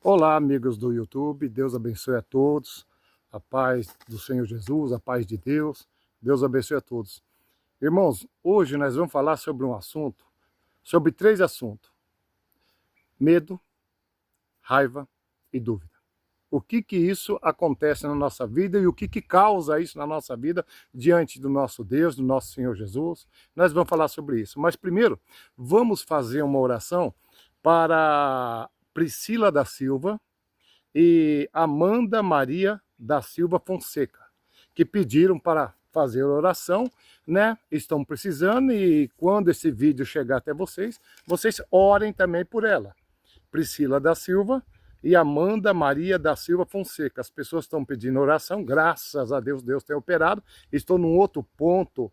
Olá, amigos do YouTube, Deus abençoe a todos, a paz do Senhor Jesus, a paz de Deus, Deus abençoe a todos. Irmãos, hoje nós vamos falar sobre um assunto, sobre três assuntos: medo, raiva e dúvida. O que isso acontece na nossa vida e o que causa isso na nossa vida diante do nosso Deus, do nosso Senhor Jesus. Nós vamos falar sobre isso. Mas primeiro, vamos fazer uma oração para Priscila da Silva e Amanda Maria da Silva Fonseca, que pediram para fazer oração, né? Estão precisando, e quando esse vídeo chegar até vocês, vocês orem também por ela. Priscila da Silva e Amanda Maria da Silva Fonseca. As pessoas estão pedindo oração, graças a Deus, Deus tem operado. Estou num outro ponto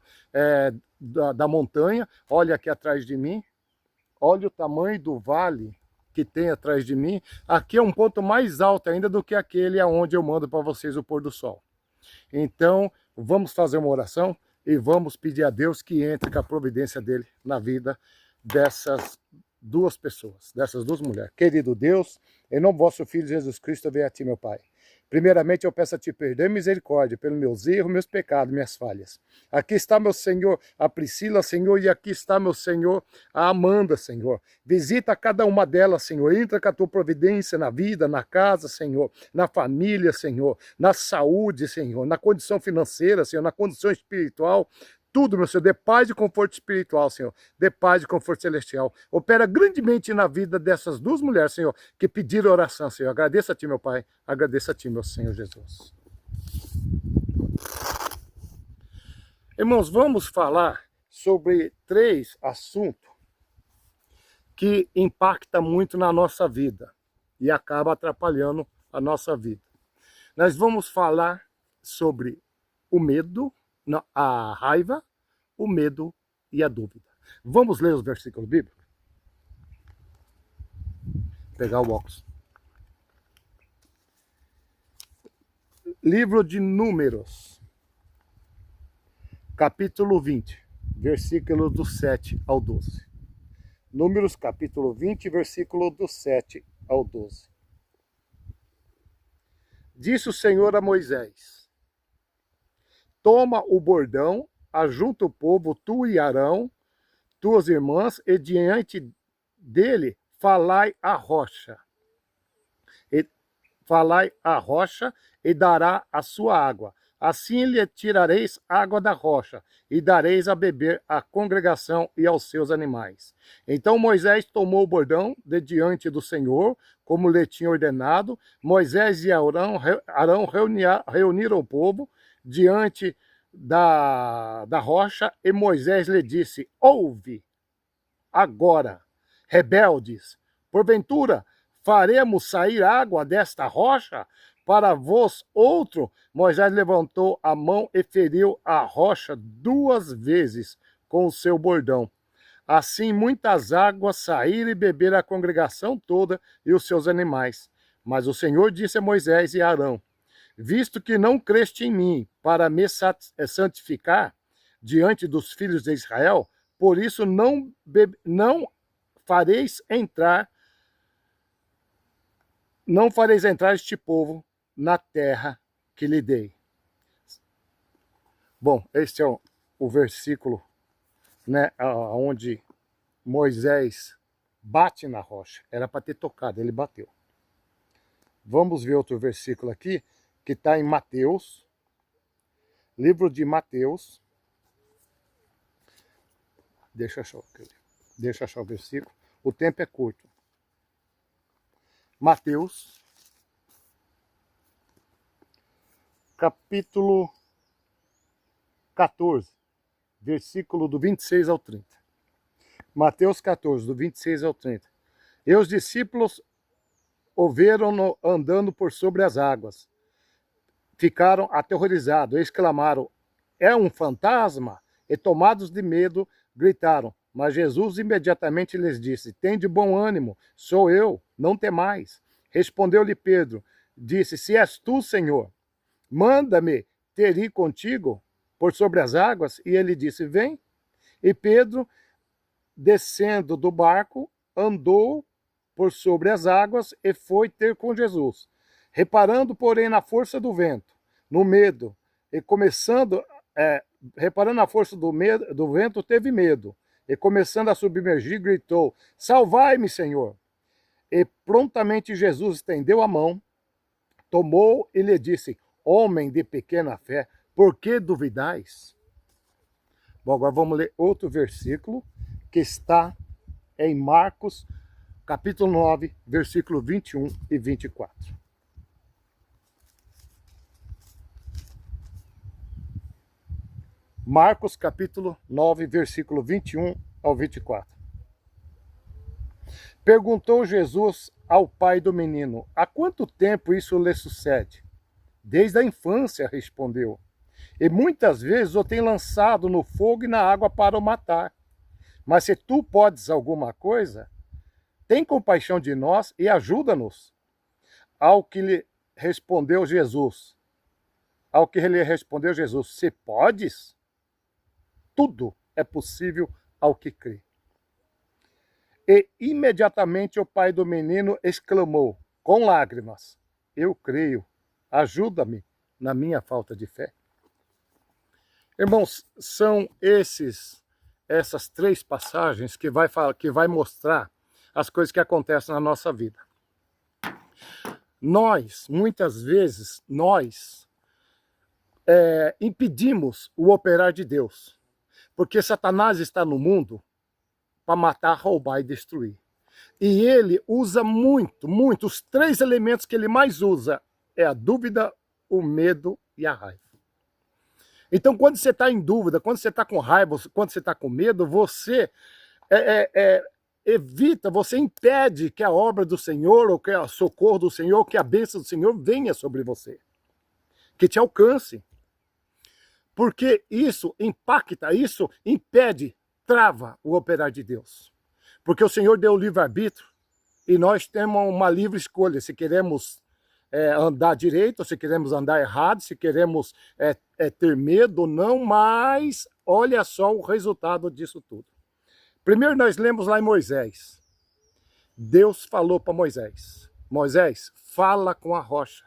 da montanha, olha aqui atrás de mim, olha o tamanho do vale que tem atrás de mim. Aqui é um ponto mais alto ainda do que aquele aonde eu mando para vocês o pôr do sol. Então, vamos fazer uma oração e vamos pedir a Deus que entre com a providência dele na vida dessas duas pessoas, dessas duas mulheres. Querido Deus, em nome do vosso Filho Jesus Cristo, venha a ti, meu Pai. Primeiramente, eu peço a ti perdão e misericórdia pelos meus erros, meus pecados, minhas falhas. Aqui está, meu Senhor, a Priscila, Senhor, e aqui está, meu Senhor, a Amanda, Senhor. Visita cada uma delas, Senhor. Entra com a tua providência na vida, na casa, Senhor, na família, Senhor, na saúde, Senhor, na condição financeira, Senhor, na condição espiritual. Tudo, meu Senhor, dê paz e conforto espiritual, Senhor. Dê paz e conforto celestial. Opera grandemente na vida dessas duas mulheres, Senhor, que pediram oração, Senhor. Agradeço a ti, meu Pai. Agradeço a ti, meu Senhor Jesus. Irmãos, vamos falar sobre três assuntos que impactam muito na nossa vida e acaba atrapalhando a nossa vida. Nós vamos falar sobre o medo, a raiva, o medo e a dúvida. Vamos ler os versículos bíblicos? Vou pegar o óculos. Livro de Números, capítulo 20, versículos do 7 ao 12. Números, capítulo 20, versículo do 7 ao 12. Disse o Senhor a Moisés: toma o bordão, ajunta o povo, tu e Arão, tuas irmãs, e diante dele falai a rocha. Falai a rocha e dará a sua água. Assim lhe tirareis água da rocha e dareis a beber à congregação e aos seus animais. Então Moisés tomou o bordão de diante do Senhor, como lhe tinha ordenado. Moisés e Arão reuniram o povo diante da rocha, e Moisés lhe disse: ouve agora, rebeldes, porventura faremos sair água desta rocha para vós outro? Moisés levantou a mão e feriu a rocha 2 vezes com o seu bordão. Assim muitas águas saíram e beberam a congregação toda e os seus animais. Mas o Senhor disse a Moisés e a Arão: visto que não creste em mim para me santificar diante dos filhos de Israel, por isso não fareis entrar este povo na terra que lhe dei. Bom, este é o versículo, né, onde Moisés bate na rocha. Era para ter tocado, ele bateu. Vamos ver outro versículo aqui, que está em Mateus, livro de Mateus. Deixa eu achar o versículo. O tempo é curto. Mateus, capítulo 14, versículo do 26 ao 30. Mateus 14, do 26 ao 30. E os discípulos o viram andando por sobre as águas. Ficaram aterrorizados, exclamaram: é um fantasma? E tomados de medo, gritaram. Mas Jesus imediatamente lhes disse: tende bom ânimo, sou eu, não temais. Respondeu-lhe Pedro, disse: se és tu, Senhor, manda-me ter ir contigo por sobre as águas. E ele disse: vem. E Pedro, descendo do barco, andou por sobre as águas e foi ter com Jesus. Reparando, porém, na força do vento, no medo, e reparando na força do vento, teve medo, e começando a submergir, gritou: Salvai-me, Senhor! E prontamente Jesus estendeu a mão, tomou e lhe disse: Homem de pequena fé, por que duvidais? Bom, agora vamos ler outro versículo que está em Marcos, capítulo 9, versículo 21 e 24. Marcos, capítulo 9, versículo 21 ao 24. Perguntou Jesus ao pai do menino: há quanto tempo isso lhe sucede? Desde a infância, respondeu. E muitas vezes o tem lançado no fogo e na água para o matar. Mas se tu podes alguma coisa, tem compaixão de nós e ajuda-nos. Ao que lhe respondeu Jesus, se podes, tudo é possível ao que crê. E imediatamente o pai do menino exclamou, com lágrimas: eu creio, ajuda-me na minha falta de fé. Irmãos, são essas três passagens que vai mostrar as coisas que acontecem na nossa vida. Muitas vezes, impedimos o operar de Deus, porque Satanás está no mundo para matar, roubar e destruir. E ele usa muito, os três elementos que ele mais usa é a dúvida, o medo e a raiva. Então, quando você está em dúvida, quando você está com raiva, quando você está com medo, você evita, você impede que a obra do Senhor, ou que o socorro do Senhor, que a bênção do Senhor venha sobre você, que te alcance. Porque isso impacta, isso impede, trava o operar de Deus. Porque o Senhor deu o livre-arbítrio e nós temos uma livre escolha, se queremos andar direito, se queremos andar errado, se queremos ter medo ou não, mas olha só o resultado disso tudo. Primeiro nós lemos lá em Moisés. Deus falou para Moisés: Moisés, fala com a rocha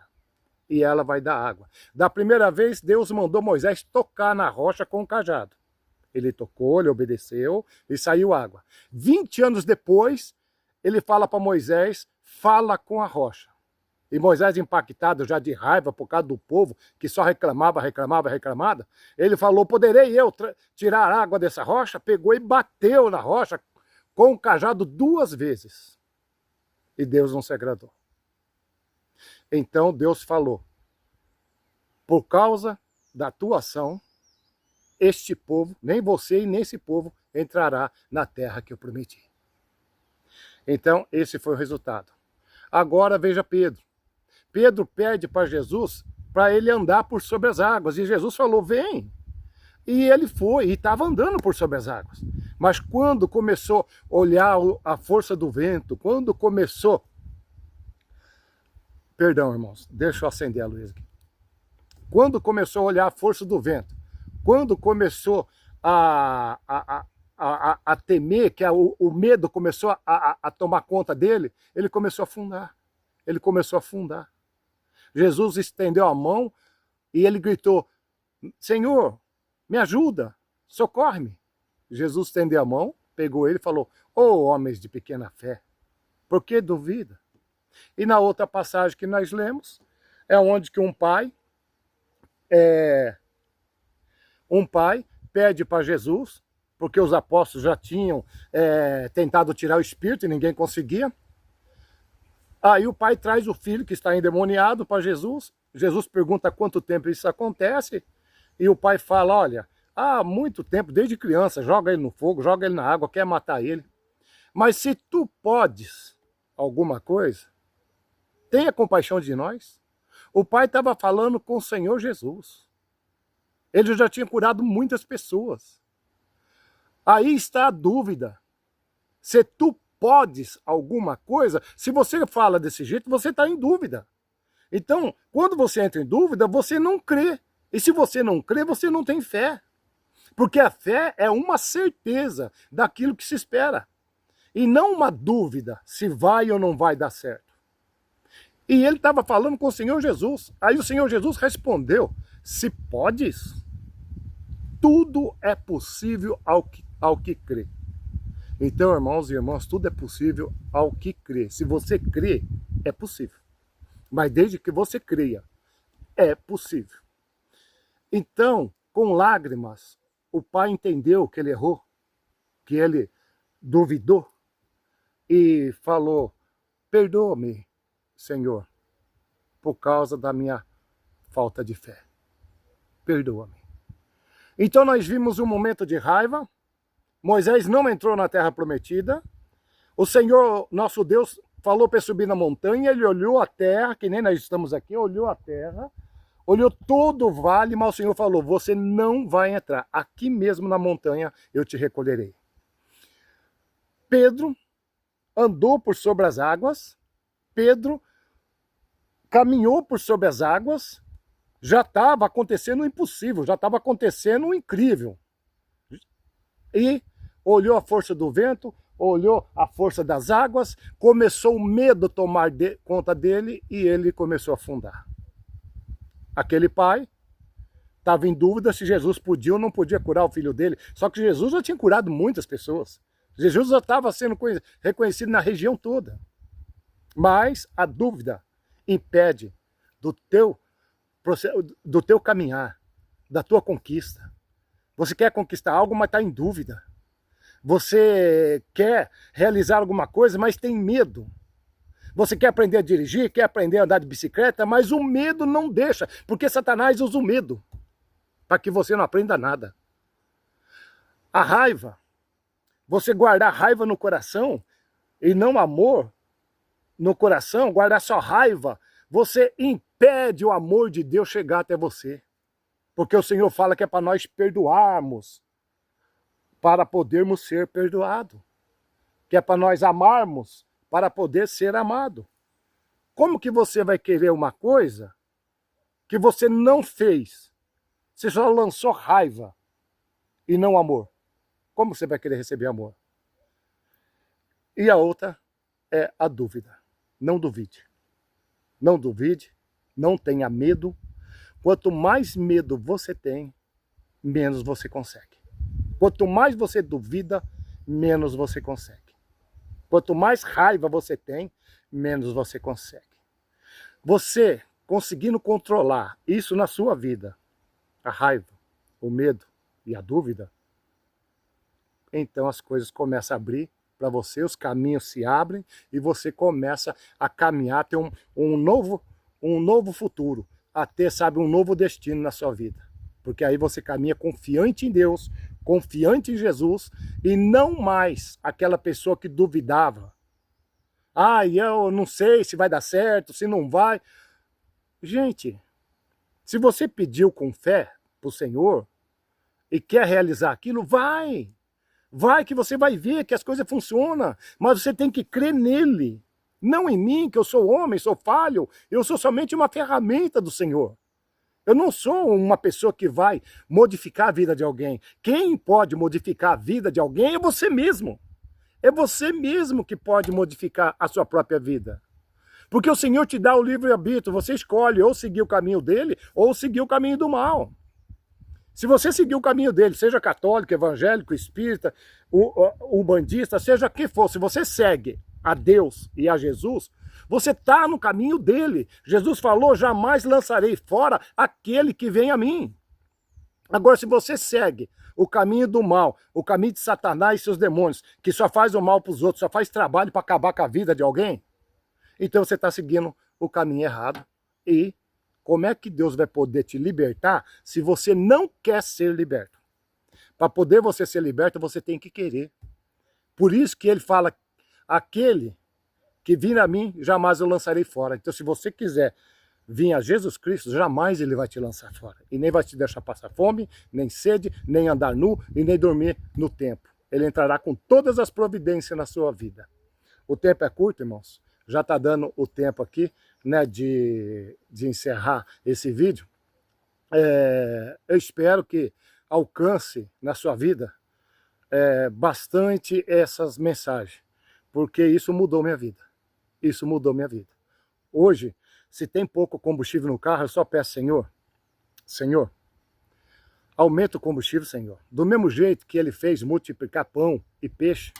e ela vai dar água. Da primeira vez, Deus mandou Moisés tocar na rocha com o cajado. Ele tocou, ele obedeceu e saiu água. 20 anos depois, ele fala para Moisés: fala com a rocha. E Moisés, impactado já de raiva por causa do povo, que só reclamava, ele falou: poderei eu tirar a água dessa rocha? Pegou e bateu na rocha com o cajado 2 vezes. E Deus não se agradou. Então Deus falou: por causa da tua ação, este povo, nem você e nem esse povo, entrará na terra que eu prometi. Então esse foi o resultado. Agora veja Pedro. Pedro pede para Jesus para ele andar por sobre as águas. E Jesus falou: vem. E ele foi, e estava andando por sobre as águas. Mas quando começou a olhar a força do vento, quando começou... Perdão, irmãos, deixa eu acender a luz aqui. Quando começou a olhar a força do vento, quando começou a temer, que o medo começou a tomar conta dele, ele começou a afundar. Ele começou a afundar. Jesus estendeu a mão e ele gritou: Senhor, me ajuda, socorre-me. Jesus estendeu a mão, pegou ele e falou: ô homens de pequena fé, por que duvida? E na outra passagem que nós lemos, é onde que um pai pede para Jesus, porque os apóstolos já tinham tentado tirar o espírito e ninguém conseguia. Aí o pai traz o filho que está endemoniado para Jesus. Jesus pergunta há quanto tempo isso acontece. E o pai fala: olha, há muito tempo, desde criança, joga ele no fogo, joga ele na água, quer matar ele. Mas se tu podes alguma coisa, tenha compaixão de nós. O pai estava falando com o Senhor Jesus. Ele já tinha curado muitas pessoas. Aí está a dúvida. Se tu podes alguma coisa, se você fala desse jeito, você está em dúvida. Então, quando você entra em dúvida, você não crê. E se você não crê, você não tem fé. Porque a fé é uma certeza daquilo que se espera. e não uma dúvida se vai ou não vai dar certo. E ele estava falando com o Senhor Jesus. Aí o Senhor Jesus respondeu: se podes, tudo é possível ao que crê. Então, irmãos e irmãs, tudo é possível ao que crê. Se você crê, é possível. Mas desde que você creia, é possível. Então, com lágrimas, o pai entendeu que ele errou, que ele duvidou e falou: perdoa-me, Senhor, por causa da minha falta de fé. Perdoa-me. Então nós vimos um momento de raiva. Moisés não entrou na terra prometida. O Senhor, nosso Deus, falou para subir na montanha. Ele olhou a terra, que nem nós estamos aqui, olhou a terra, olhou todo o vale, mas o Senhor falou: você não vai entrar. Aqui mesmo na montanha eu te recolherei. Pedro andou por sobre as águas. Pedro caminhou por sobre as águas. Já estava acontecendo o impossível, já estava acontecendo o incrível. E olhou a força do vento, olhou a força das águas, começou o medo tomar conta dele e ele começou a afundar. Aquele pai estava em dúvida se Jesus podia ou não podia curar o filho dele, só que Jesus já tinha curado muitas pessoas. Jesus já estava sendo reconhecido na região toda. Mas a dúvida impede do teu caminhar, da tua conquista. Você quer conquistar algo, mas está em dúvida. Você quer realizar alguma coisa, mas tem medo. Você quer aprender a dirigir, quer aprender a andar de bicicleta, mas o medo não deixa, porque Satanás usa o medo para que você não aprenda nada. A raiva, você guardar raiva no coração e não amor no coração, guardar só raiva, você impede o amor de Deus chegar até você. Porque o Senhor fala que é para nós perdoarmos, para podermos ser perdoados. Que é para nós amarmos, para poder ser amado. Como que você vai querer uma coisa que você não fez? Você só lançou raiva e não amor. Como você vai querer receber amor? E a outra é a dúvida. Não duvide. Não duvide, não tenha medo. Quanto mais medo você tem, menos você consegue. Quanto mais você duvida, menos você consegue. Quanto mais raiva você tem, menos você consegue. Você conseguindo controlar isso na sua vida, a raiva, o medo e a dúvida, então as coisas começam a abrir para você, os caminhos se abrem e você começa a caminhar, a ter um novo futuro, a ter, sabe, um novo destino na sua vida. Porque aí você caminha confiante em Deus, confiante em Jesus e não mais aquela pessoa que duvidava. Ah, eu não sei se vai dar certo, se não vai. Gente, se você pediu com fé para o Senhor e quer realizar aquilo, vai. Vai que você vai ver que as coisas funcionam, mas você tem que crer nele. Não em mim, que eu sou homem, sou falho, eu sou somente uma ferramenta do Senhor. Eu não sou uma pessoa que vai modificar a vida de alguém. Quem pode modificar a vida de alguém é você mesmo. É você mesmo que pode modificar a sua própria vida. Porque o Senhor te dá o livre-arbítrio, você escolhe ou seguir o caminho dele ou seguir o caminho do mal. Se você seguir o caminho dele, seja católico, evangélico, espírita, umbandista, seja quem for, se você segue a Deus e a Jesus, você está no caminho dele. Jesus falou: jamais lançarei fora aquele que vem a mim. Agora, se você segue o caminho do mal, o caminho de Satanás e seus demônios, que só faz o mal para os outros, só faz trabalho para acabar com a vida de alguém, então você está seguindo o caminho errado. E como é que Deus vai poder te libertar se você não quer ser liberto? Para poder você ser liberto, você tem que querer. Por isso que ele fala: aquele que vir a mim, jamais eu lançarei fora. Então, se você quiser vir a Jesus Cristo, jamais ele vai te lançar fora. E nem vai te deixar passar fome, nem sede, nem andar nu e nem dormir no templo. Ele entrará com todas as providências na sua vida. O tempo é curto, irmãos. Já está dando o tempo aqui, né, de encerrar esse vídeo. Eu espero que alcance na sua vida bastante essas mensagens. porque isso mudou minha vida. Isso mudou minha vida. Hoje, se tem pouco combustível no carro, eu só peço, Senhor, aumenta o combustível, Senhor. Do mesmo jeito que ele fez multiplicar pão e peixe,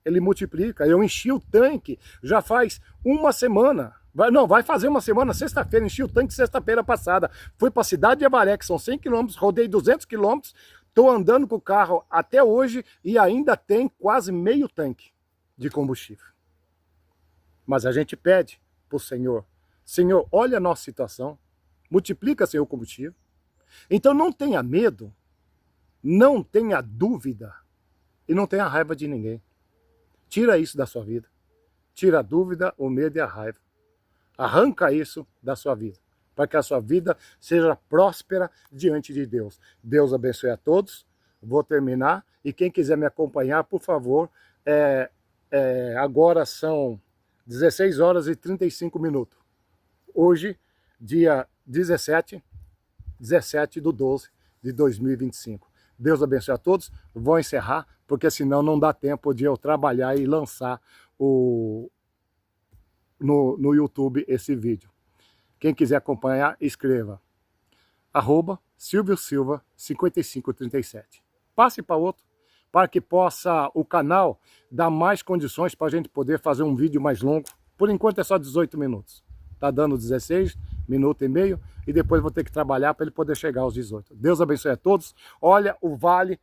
ele multiplica. Eu enchi o tanque já faz uma semana. Vai fazer uma semana, sexta-feira, enchi o tanque sexta-feira passada. Fui para a cidade de Avaré, que são 100 quilômetros, rodei 200 quilômetros, estou andando com o carro até hoje e ainda tem quase meio tanque de combustível. Mas a gente pede para o Senhor, Senhor, olha a nossa situação, multiplica, Senhor, o combustível. Então não tenha medo, não tenha dúvida e não tenha raiva de ninguém. Tira isso da sua vida. Tira a dúvida, o medo e a raiva. Arranca isso da sua vida, para que a sua vida seja próspera diante de Deus. Deus abençoe a todos. Vou terminar. E quem quiser me acompanhar, por favor, agora são 16 horas e 35 minutos. Hoje, dia 17 de 12 de 2025. Deus abençoe a todos. Vou encerrar, porque senão não dá tempo de eu trabalhar e lançar no YouTube esse vídeo. Quem quiser acompanhar, escreva @SilvioSilva5537. Passe para outro, para que possa o canal dar mais condições para a gente poder fazer um vídeo mais longo. Por enquanto é só 18 minutos. Está dando 16 minutos e meio e depois vou ter que trabalhar para ele poder chegar aos 18. Deus abençoe a todos. Olha o vale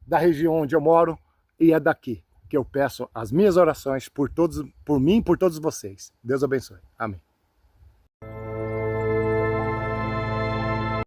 da região onde eu moro e é daqui que eu peço as minhas orações por todos, por mim e por todos vocês. Deus abençoe. Amém.